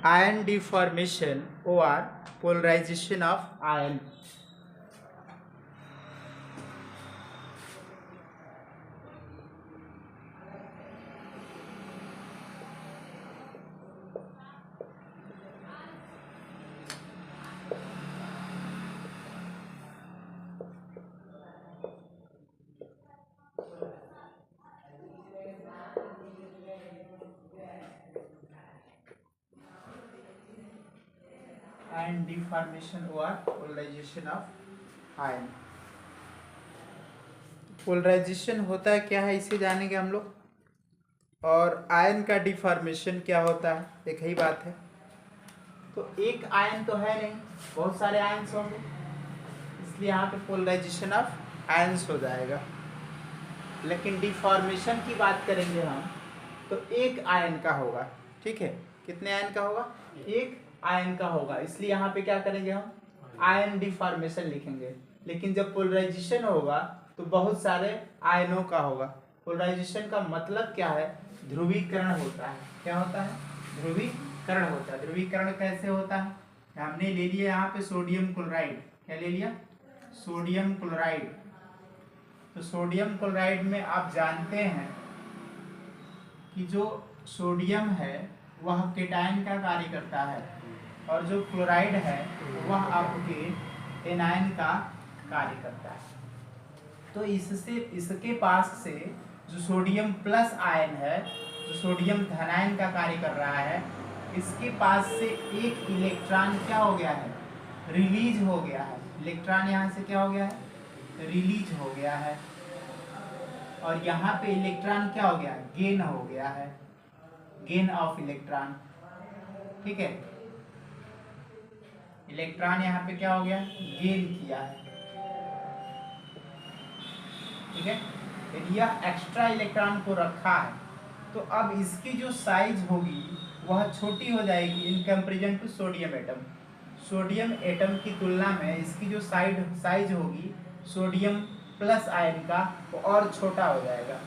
ion deformation or polarization of ion. Ion deformation or polarization of ion. Polarization होता है क्या है इसे जानेंगे हम लोग, और आयन का डिफॉर्मेशन क्या होता है, एक ही बात है। तो एक आयन तो है नहीं, बहुत सारे आयन्स होंगे, इसलिए यहाँ पे पोलराइजेशन ऑफ आयन्स हो जाएगा। लेकिन डिफॉर्मेशन की बात करेंगे हम तो एक आयन का होगा, ठीक है। कितने आयन का होगा? एक आयन का होगा, इसलिए यहाँ पे क्या करेंगे हम, आयन डिफॉर्मेशन लिखेंगे। लेकिन जब पोलराइजेशन होगा तो बहुत सारे आयनों का होगा। पोलराइजेशन का मतलब क्या है? ध्रुवीकरण होता है। क्या होता है? ध्रुवीकरण होता है। ध्रुवीकरण कैसे होता है? हमने ले लिया यहाँ पे सोडियम क्लोराइड। क्या ले लिया? Sodium chloride. तो सोडियम क्लोराइड में आप जानते हैं कि जो सोडियम है वह केटायन का कार्य करता है, और जो क्लोराइड है वह आपके एनायन का कार्य करता है। तो इसके पास से जो सोडियम प्लस आयन है, जो सोडियम धनायन का कार्य कर रहा है, इसके पास से एक इलेक्ट्रॉन क्या हो गया है? रिलीज हो गया है। इलेक्ट्रॉन यहाँ से क्या हो गया है? रिलीज हो गया है। और यहाँ पे इलेक्ट्रॉन क्या हो गया? गेन हो गया है। गेन ऑफ इलेक्ट्रॉन, ठीक है। इलेक्ट्रॉन यहाँ पे क्या हो गया? गेन किया है, ठीक है। यदि यह एक्स्ट्रा इलेक्ट्रॉन को रखा है तो अब इसकी जो साइज होगी वह छोटी हो जाएगी in comparison to sodium atom. Sodium atom की तुलना में इसकी जो साइज होगी सोडियम प्लस आयन का वो और छोटा हो जाएगा।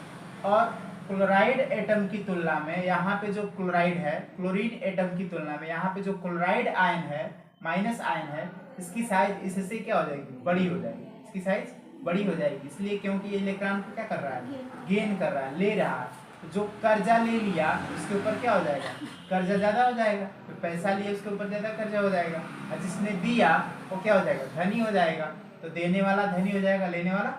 और क्लोराइड एटम की तुलना में यहाँ पे जो क्लोराइड है, क्लोरीन एटम की तुलना में यहाँ पे जो क्लोराइड आयन है, माइनस आयन है, इसकी साइज इससे क्या हो जाएगी? बड़ी हो जाएगी। इसकी साइज बड़ी हो जाएगी, इसलिए क्योंकि ये इलेक्ट्रॉन को क्या कर रहा है? गेन कर रहा है, ले रहा है। तो जो कर्जा ले लिया उसके ऊपर क्या हो जाएगा? कर्जा ज्यादा हो जाएगा। तो पैसा लिया उसके ऊपर ज्यादा कर्जा हो जाएगा, और जिसने दिया वो क्या हो जाएगा? धनी हो जाएगा। तो देने वाला धनी हो जाएगा, लेने वाला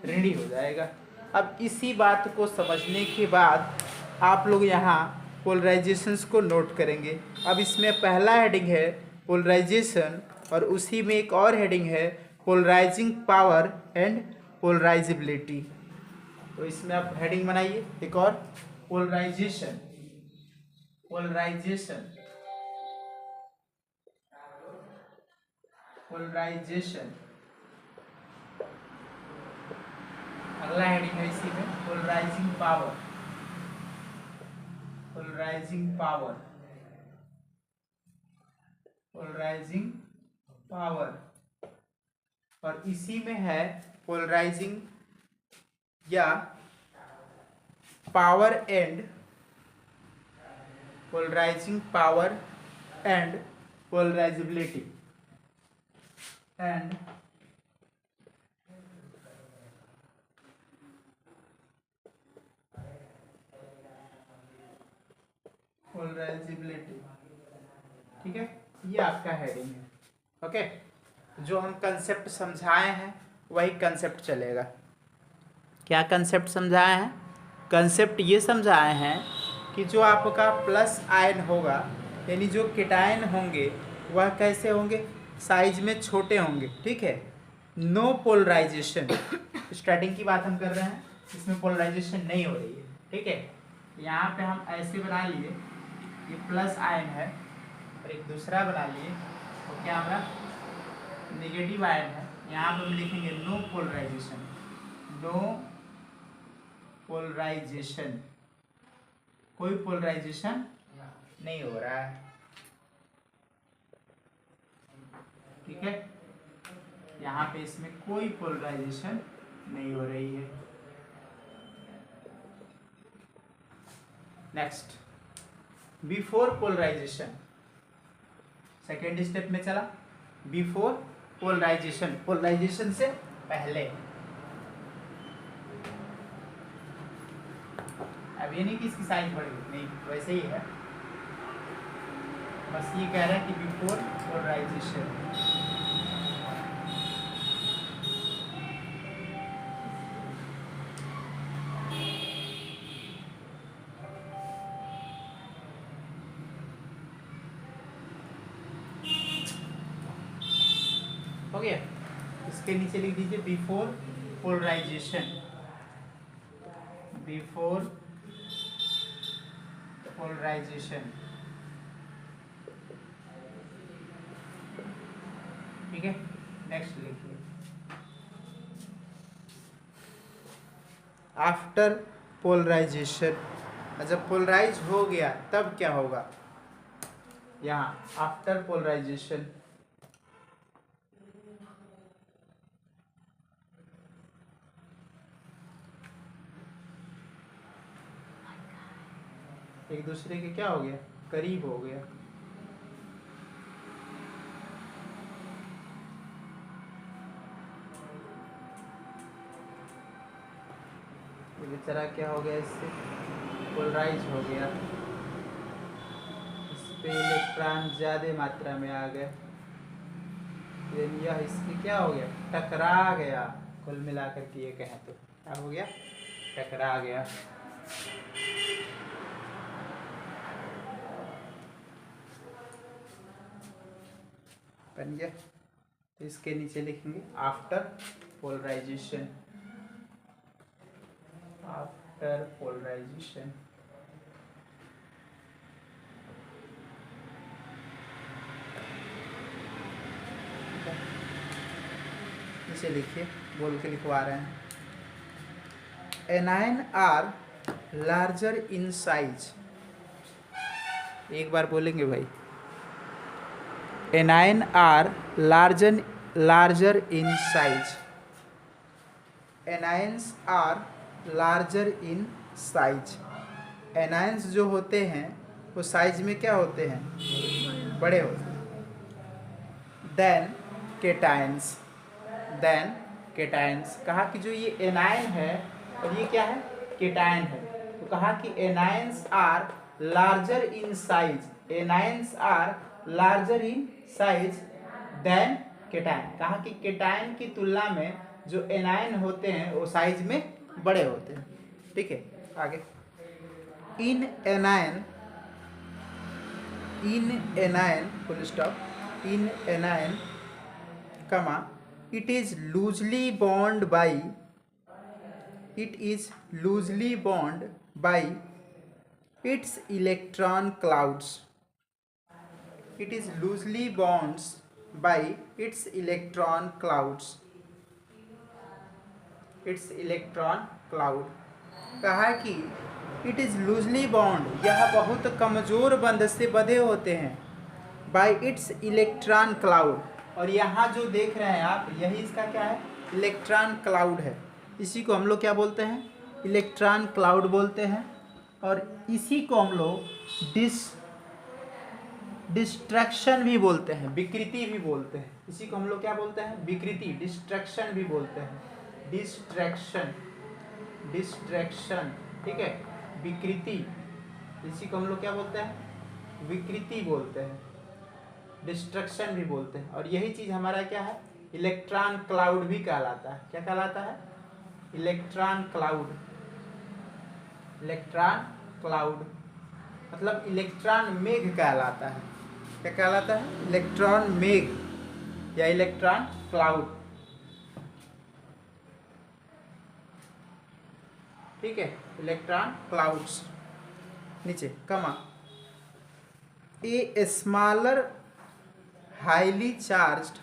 ऋणी हो जाएगा। अब इसी बात को समझने के बाद आप लोग यहाँ पोलराइजेशंस को नोट करेंगे। अब इसमें पहला हेडिंग है पोलराइजेशन, और उसी में एक और हेडिंग है पोलराइजिंग पावर एंड पोलराइजिबिलिटी। तो इसमें आप हेडिंग बनाइए एक और, पोलराइजेशन। Polarization, polarization. अगला हेडिंग है इसी में polarizing power. Polarizing power, polarizing power. और इसी में है पोलराइजिंग या power and polarizing power and polarizability and polarizability, ठीक है। ये आपका हेडिंग है, ओके। जो हम कंसेप्ट समझाए हैं वही कंसेप्ट चलेगा। क्या कंसेप्ट समझाए हैं? कंसेप्ट ये समझाए हैं कि जो आपका प्लस आयन होगा, यानी जो केटायन होंगे वह कैसे होंगे? साइज में छोटे होंगे, ठीक है। नो पोलराइजेशन, स्टार्टिंग की बात हम कर रहे हैं, इसमें पोलराइजेशन नहीं हो रही है, ठीक है। यहाँ पे हम ऐसे बना लिए, ये प्लस आयन है, और एक दूसरा बना लिए तो क्या हमारा नेगेटिव आयन है। यहाँ पर हम लिखेंगे नो पोलराइजेशन। नो पोलराइजेशन, कोई पोलराइजेशन नहीं हो रहा है, ठीक है। यहाँ पे इसमें कोई पोलराइजेशन नहीं हो रही है। Next, before polarization. Second step में चला बिफोर पोलराइजेशन, पोलराइजेशन से पहले। अब ये नहीं कि इसकी साइज बढ़ गई, नहीं, वैसे ही है, बस ये कह रहा है कि बिफोर पोलराइजेशन। हो गया, इसके नीचे लिख दीजिए बिफोर पोलराइजेशन, बिफोर पोलराइजेशन। ठीक है, नेक्स्ट लिखिए आफ्टर पोलराइजेशन। जब पोलराइज हो गया तब क्या होगा, यहाँ आफ्टर पोलराइजेशन। एक दूसरे के क्या हो गया, करीब हो गया। ये बेचारा क्या हो गया, इससे पोलराइज हो गया, इस पे इलेक्ट्रॉन ज्यादा मात्रा में आ गए, यह इसके क्या हो गया, टकरा गया। कुल मिलाकर के ये कहें तो क्या हो गया, टकरा गया। बन गया, तो इसके नीचे लिखेंगे आफ्टर पोलराइजेशन, आफ्टर पोलराइजेशन। नीचे लिखिए, बोल के लिखवा रहे हैं। Anion are larger in size, एक बार बोलेंगे भाई, anion are larger in size, anions are larger in size. Anions जो होते हैं वो साइज में क्या होते हैं, बड़े होते हैं। देन केटायंस, देन केटायंस, कहा कि जो ये एनायन है और ये क्या है, केटायन है, तो कहा कि anions are larger in size, anions are larger in size than cation. कहा कि केटायन की तुलना में जो एनायन होते हैं वो साइज में बड़े होते हैं। ठीक है, आगे इन एनायन फुल स्टॉप, इन एनायन कमा it is loosely bound by, it is loosely bound by its electron clouds, it is loosely bonds by its electron clouds, its electron cloud। कहा कि it is loosely bound, यह बहुत कमजोर बंध से बंधे होते हैं, by its electron cloud, और यहाँ जो देख रहे हैं आप, यही इसका क्या है, इलेक्ट्रॉन क्लाउड है। इसी को हम लोग क्या बोलते हैं, इलेक्ट्रॉन क्लाउड बोलते हैं। और इसी को हम लोग डिस्ट्रैक्शन भी बोलते हैं, विकृति भी बोलते हैं। इसी को हम लोग क्या बोलते हैं, विकृति, डिस्ट्रैक्शन भी बोलते हैं, डिस्ट्रैक्शन, डिस्ट्रैक्शन। ठीक है, विकृति, इसी को हम लोग क्या बोलते हैं, विकृति बोलते हैं, डिस्ट्रक्शन भी बोलते हैं। और यही चीज़ हमारा क्या है, इलेक्ट्रॉन क्लाउड भी कहलाता है। क्या कहलाता है, इलेक्ट्रॉन क्लाउड, इलेक्ट्रॉन क्लाउड मतलब इलेक्ट्रॉन मेघ कहलाता है। क्या कहलाता है, इलेक्ट्रॉन मेघ या इलेक्ट्रॉन क्लाउड। ठीक है, इलेक्ट्रॉन क्लाउड्स। नीचे कमा a smaller highly charged,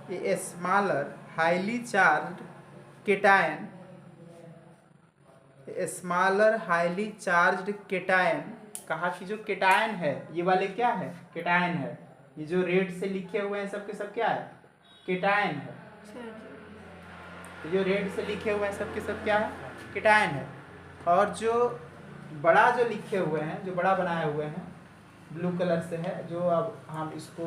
a smaller highly charged cation, a smaller highly charged cation। कहा कि जो केटायन है, ये वाले क्या है, केटायन है, ये जो रेड से लिखे हुए हैं सबके सब क्या है, केटायन है। जो रेड से लिखे हुए हैं सबके सब क्या है, केटायन है। और जो बड़ा जो लिखे हुए हैं, जो बड़ा बनाए हुए हैं, ब्लू कलर से है, जो अब हम इसको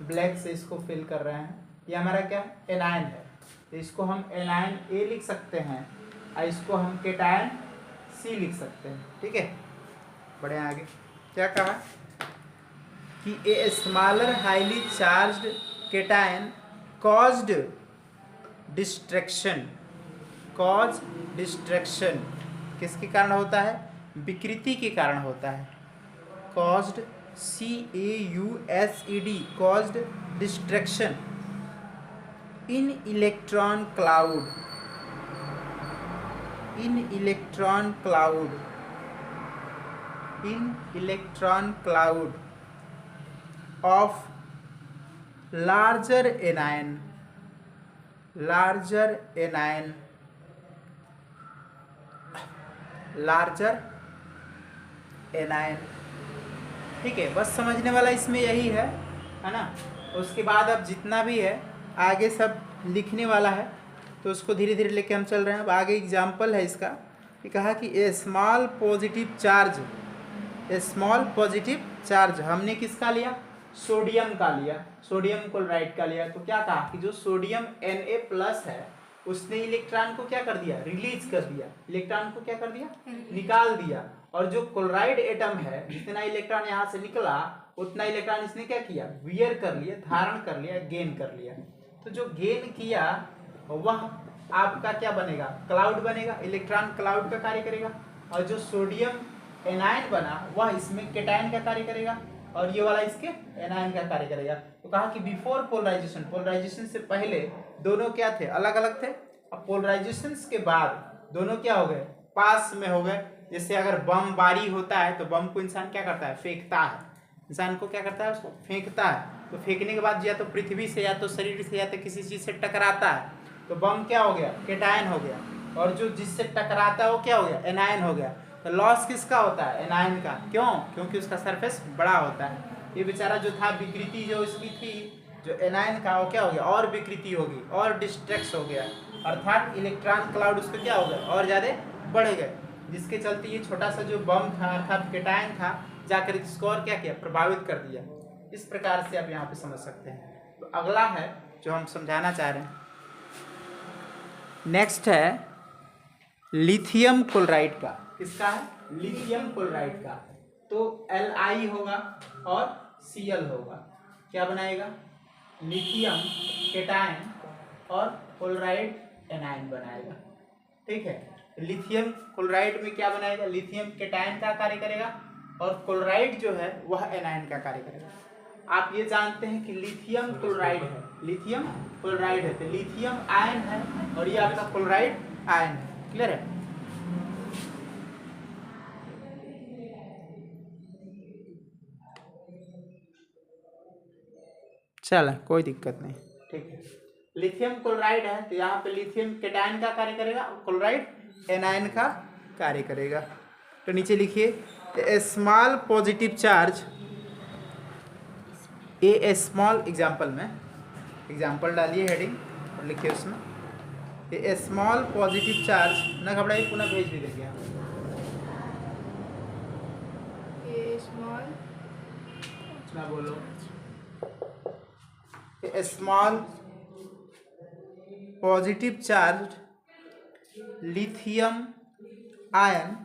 ब्लैक से इसको फिल कर रहे हैं। ये हमारा क्या है, एनायन है। तो इसको हम एनायन ए लिख सकते हैं और इसको हम केटायन सी लिख सकते हैं। ठीक है, बढ़े आगे। क्या कहा कि a smaller highly charged cation caused distraction. Cause distraction किसके कारण होता है, विकृति के कारण होता है। Caused CAUSED caused distraction in electron cloud, in electron cloud, in electron cloud of larger anion, larger anion, larger anion. ठीक है, बस समझने वाला इसमें यही है ना। उसके बाद अब जितना भी है आगे सब लिखने वाला है, तो उसको धीरे धीरे लेके हम चल रहे हैं। अब आगे एग्जाम्पल है इसका कि कहा कि ए स्मॉल पॉजिटिव चार्ज, ए स्मॉल पॉजिटिव चार्ज हमने किसका लिया, सोडियम का लिया, सोडियम क्लोराइड का लिया। तो क्या कहा कि जो सोडियम Na+ है उसने इलेक्ट्रॉन को क्या कर दिया, रिलीज कर दिया, इलेक्ट्रॉन को क्या कर दिया, निकाल दिया। और जो क्लोराइड एटम है, जितना इलेक्ट्रॉन यहाँ से निकला उतना इलेक्ट्रॉन इसने क्या किया, वियर कर लिया, धारण कर लिया, गेन कर लिया। तो जो गेन किया वह आपका क्या बनेगा, क्लाउड बनेगा, इलेक्ट्रॉन क्लाउड का कार्य करेगा। और जो सोडियम एनायन बना वह इसमें केटायन का कार्य करेगा और ये वाला इसके एनायन का कार्य करेगा। तो कहा कि बिफोर पोलराइजेशन, पोलराइजेशन से पहले दोनों क्या थे, अलग अलग थे। अब पोलराइजेशन के बाद दोनों क्या हो गए, पास में हो गए। जैसे अगर बम बारी होता है तो बम को इंसान क्या करता है, फेंकता है, इंसान को क्या करता है, उसको फेंकता है। तो फेंकने के बाद या तो पृथ्वी से या तो शरीर से या तो किसी चीज से टकराता है, तो बम क्या हो गया, केटायन हो गया। और जो जिससे टकराता है वो क्या हो गया, एनायन हो गया। तो लॉस किसका होता है, एनायन का। क्यों, क्योंकि उसका सरफेस बड़ा होता है। ये बेचारा जो था, विकृति जो इसकी थी, जो एनायन का, वो क्या हो गया, और विकृति होगी और डिस्ट्रैक्ट हो गया, अर्थात इलेक्ट्रॉन क्लाउड उसका क्या हो गया, और ज़्यादा बढ़ गए। जिसके चलते ये छोटा सा जो बम था अर्थात केटायन था, जाकर इसको और क्या किया, प्रभावित कर दिया। इस प्रकार से आप यहाँ पे समझ सकते हैं। तो अगला है जो हम समझाना चाह रहे हैं, नेक्स्ट है लिथियम क्लोराइड का। किसका है, लिथियम क्लोराइड का। तो Li होगा और Cl होगा, क्या बनाएगा, लिथियम केटायन और क्लोराइड एनायन बनाएगा। ठीक है, लिथियम क्लोराइड में क्या बनाएगा, लिथियम केटायन का कार्य करेगा और क्लोराइड जो है वह एनायन का कार्य करेगा। आप ये जानते हैं कि लिथियम क्लोराइड है, लिथियम क्लोराइड है, तो लिथियम आयन है और ये आपका क्लोराइड आयन है। क्लियर है। चल, कोई दिक्कत नहीं, ठीक है। लिथियम क्लोराइड है तो यहाँ पे लिथियम केटायन का कार्य करेगा, क्लोराइड एनायन का कार्य करेगा। तो नीचे लिखिए स्मॉल पॉजिटिव चार्ज, ए स्मॉल एग्जाम्पल में एग्जाम्पल डालिए हेडिंग और लिखिए उसमें ए स्मॉल पॉजिटिव चार्ज। न घबराइए, पुनः भेज भी देंगे आप। ना बोलो, a small positive charge lithium ion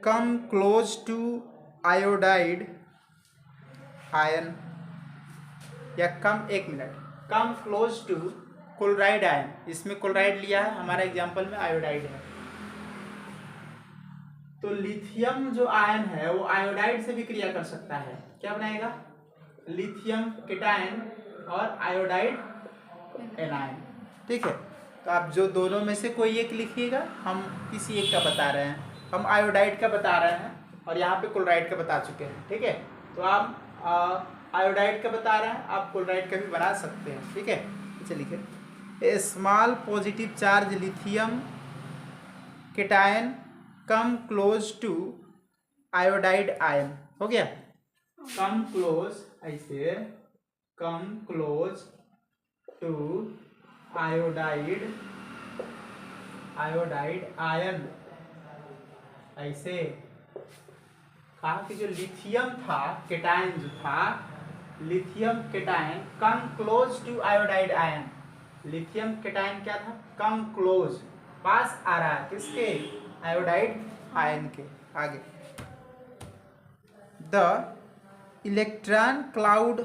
come close to iodide ion, या कम, एक minute, come close to chloride ion. इसमें क्लोराइड लिया है, हमारा एग्जांपल में आयोडाइड है। तो लिथियम जो आयन है वो आयोडाइड से भी क्रिया कर सकता है। क्या बनाएगा, लिथियम केटायन और आयोडाइड एनायन। ठीक है, तो आप जो दोनों में से कोई एक लिखिएगा, हम किसी एक का बता रहे हैं, हम आयोडाइड का बता रहे हैं और यहाँ पे क्लोराइड का बता चुके हैं। ठीक है, तो आप आयोडाइड का बता रहे हैं, आप क्लोराइड का भी बना सकते हैं। ठीक है, चलिए लिखिए a small positive charge lithium cation come close to iodide ion. हो गया, कम क्लोज, ऐसे come close to iodide iodide ion, ऐसे कहा कि जो लिथियम था केटायन जो था, lithium cation come close to iodide ion. Lithium cation क्या था? कम क्लोज, पास आ रहा है किसके? आयोडाइड आयन के। आगे the electron cloud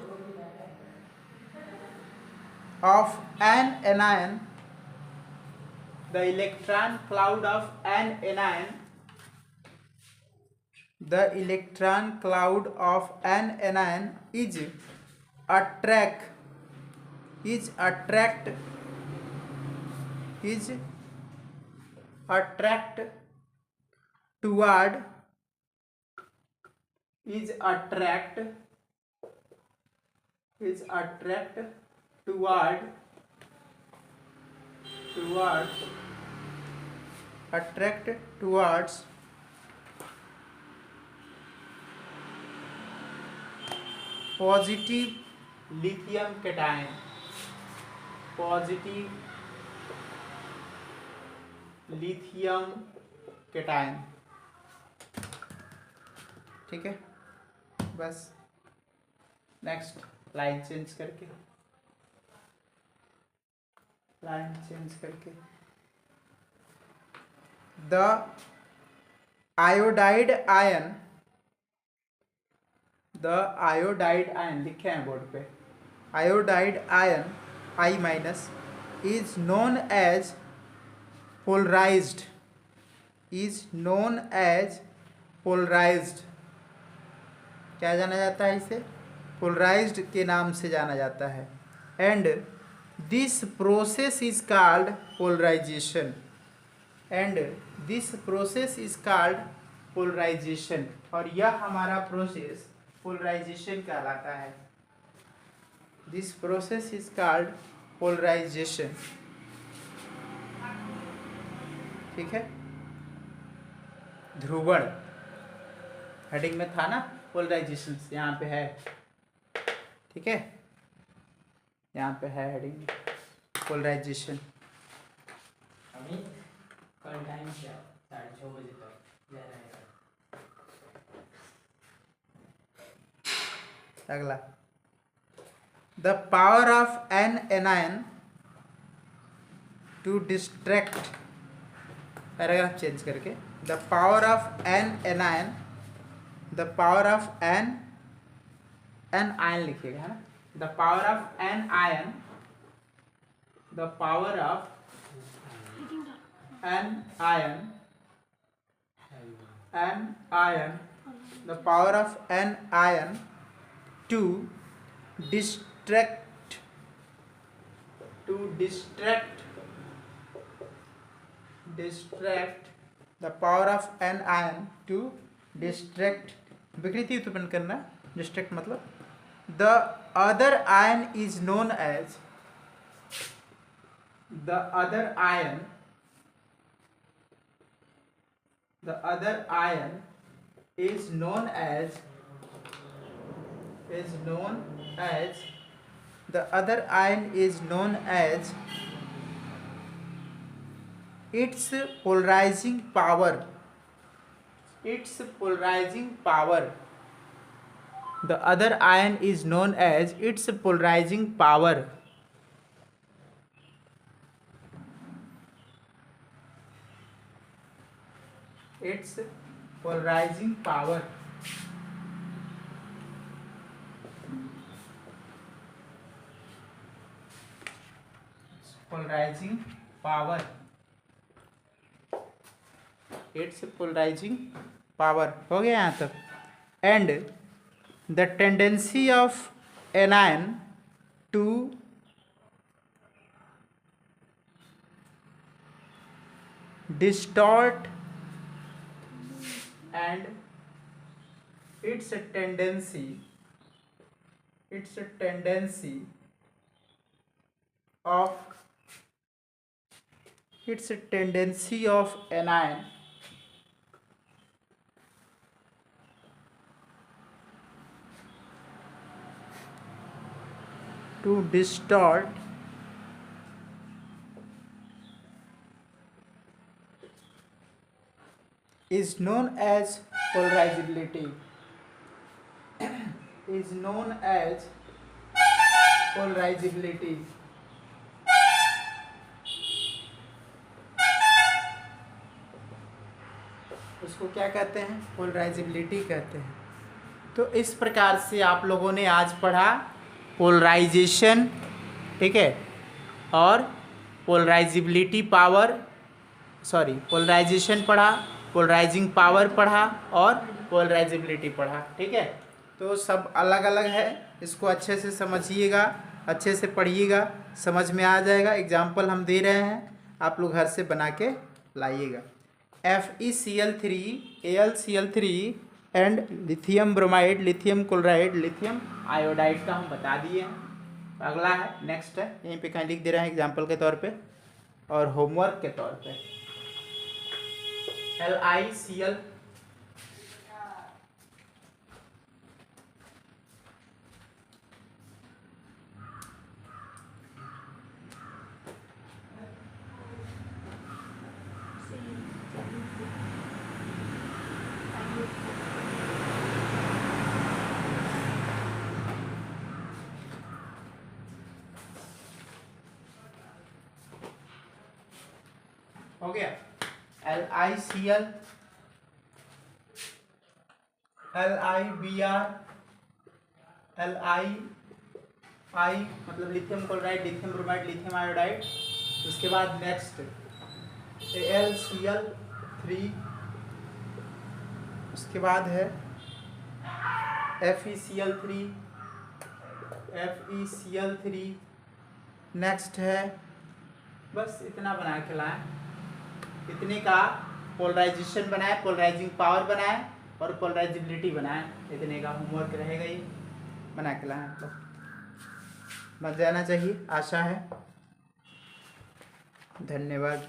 of an anion, the electron cloud of an anion, the electron cloud of an anion is attract toward towards positive lithium cation, positive lithium cation। ठीक है, बस next line change करके the iodide ion लिखे हैं board पे, iodide ion I minus is known as polarized, क्या जाना जाता है इसे? पोलराइज्ड के नाम से जाना जाता है। And this process is called polarization, और यह हमारा प्रोसेस पोलराइजेशन कहलाता है। This process is called polarization. ठीक है, ध्रुवण हेडिंग में था ना पोलराइजेशन, यहाँ पे है। ठीक है, यहाँ पे है हेडिंग पोलराइजेशन। अभी कल टाइम क्या 6:30 बजे तक जा रहेगा। अगला the power of an anion to distract, paragraph change करके the power of an anion, the power of an ion लिखिएगा, है ना? The power of an ion, the power of an ion, the power of an ion to distract the power of an ion to distract, विकृति उत्पन्न करना। distract मतलब the other ion is known as, the other ion is known as the other ion is known as its polarizing power, the other ion is known as its polarizing power। its polarizing power, its polarizing power हो गया यहाँ तक। And the tendency of anion to distort and its tendency of anion to distort is known as polarizability is known as polarizability. उसको क्या कहते हैं? Polarisability कहते हैं। तो इस प्रकार से आप लोगों ने आज पढ़ा पोलराइजेशन, ठीक है, और पोलराइजेबिलिटी पावर, सॉरी पोलराइजेशन पढ़ा, पोलराइजिंग पावर पढ़ा और पोलराइजेबिलिटी पढ़ा, ठीक है। तो सब अलग अलग है, इसको अच्छे से समझिएगा, अच्छे से पढ़िएगा, समझ में आ जाएगा। एग्जाम्पल हम दे रहे हैं, आप लोग घर से बना के लाइएगा। FeCl3, AlCl3 and lithium bromide, lithium chloride, lithium iodide का हम बता दिए हैं। अगला है, नेक्स्ट है, यहीं पे कहीं लिख दे रहे हैं एग्जाम्पल के तौर पे और होमवर्क के तौर पे। LiCl हो गया। LiCl, LiBr, Li मतलब lithium chloride, lithium bromide, lithium iodide. उसके बाद नेक्स्ट AlCl3, उसके बाद है FeCl3, नेक्स्ट है, बस इतना बना के लाएं, इतने का पोलराइजेशन बनाए, पोलराइजिंग पावर बनाए और पोलराइजेबिलिटी बनाए, इतने का होमवर्क रहेगा, ये बना के लाएं। आप लोग बन जाना चाहिए, आशा है। धन्यवाद।